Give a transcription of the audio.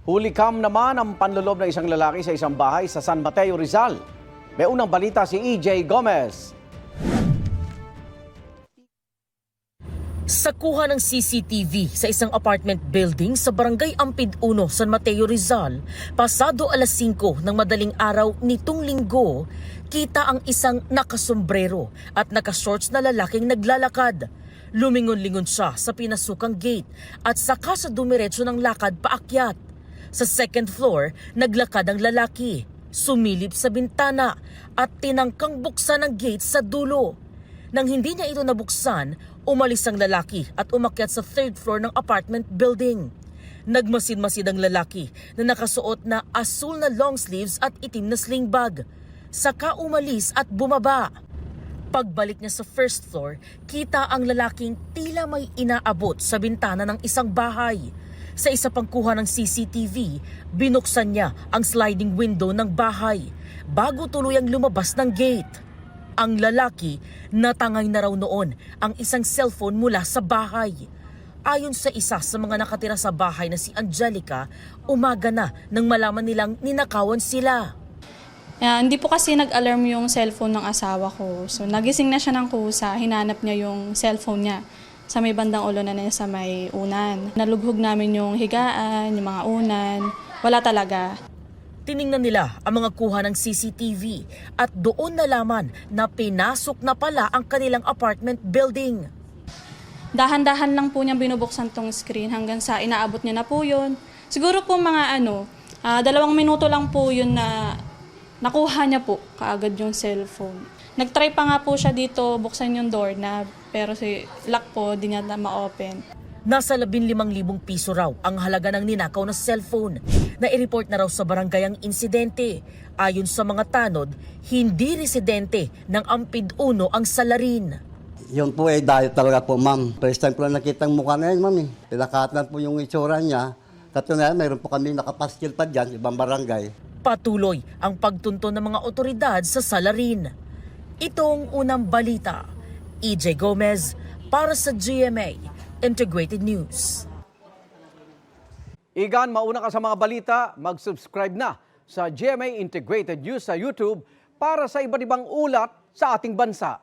Hulikam naman ang panlolob ng isang lalaki sa isang bahay sa San Mateo, Rizal. May unang balita si EJ Gomez. Sa kuha ng CCTV sa isang apartment building sa Barangay Ampid 1, San Mateo, Rizal, pasado alas 5 ng madaling araw nitong linggo, kita ang isang nakasombrero at nakashorts na lalaking naglalakad. Lumingon-lingon siya sa pinasukang gate at saka sa dumiretso ng lakad paakyat. Sa second floor, naglakad ang lalaki, sumilip sa bintana at tinangkang buksan ang gate sa dulo. Nang hindi niya ito nabuksan, umalis ang lalaki at umakyat sa third floor ng apartment building. Nagmasid-masid ang lalaki na nakasuot na asul na long sleeves at itim na sling bag. Saka umalis at bumaba. Pagbalik niya sa first floor, kita ang lalaking tila may inaabot sa bintana ng isang bahay. Sa isa pang kuha ng CCTV, binuksan niya ang sliding window ng bahay bago tuluyang lumabas ng gate. Ang lalaki, natangay na raw noon ang isang cellphone mula sa bahay. Ayon sa isa sa mga nakatira sa bahay na si Angelica, umaga na nang malaman nilang ninakawan sila. Hindi po kasi nag-alarm yung cellphone ng asawa ko. So nagising na siya ng kusa, hinanap niya yung cellphone niya sa may bandang ulo na niya sa may unan. Nalughog namin yung higaan, yung mga unan. Wala talaga. Tiningnan nila ang mga kuha ng CCTV at doon nalaman na pinasok na pala ang kanilang apartment building. Dahan-dahan lang po niya binubuksan tong screen hanggang sa inaabot niya na po yun. Siguro po mga 2 minuto lang po yun na nakuha niya po kaagad yung cellphone. Nagtry pa nga po siya dito buksan yung doorknob pero si lock po di niya na ma-open. Nasa 15,000 piso raw ang halaga ng ninakaw na cellphone. Na-i-report na raw sa barangay ang insidente. Ayon sa mga tanod, hindi residente ng Ampid 1 ang salarin. Yun po dahil talaga po, ma'am. First time ko lang nakita ang mukha na yan, ma'am. Pinakatan po yung itsura niya. Katunayan, mayroon po kami nakapaskil pa dyan, ibang barangay. Patuloy ang pagtunton ng mga otoridad sa salarin. Itong unang balita. EJ Gomez para sa GMA Integrated News. Igan, mauna ka sa mga balita, mag-subscribe na sa GMA Integrated News sa YouTube para sa iba't ibang ulat sa ating bansa.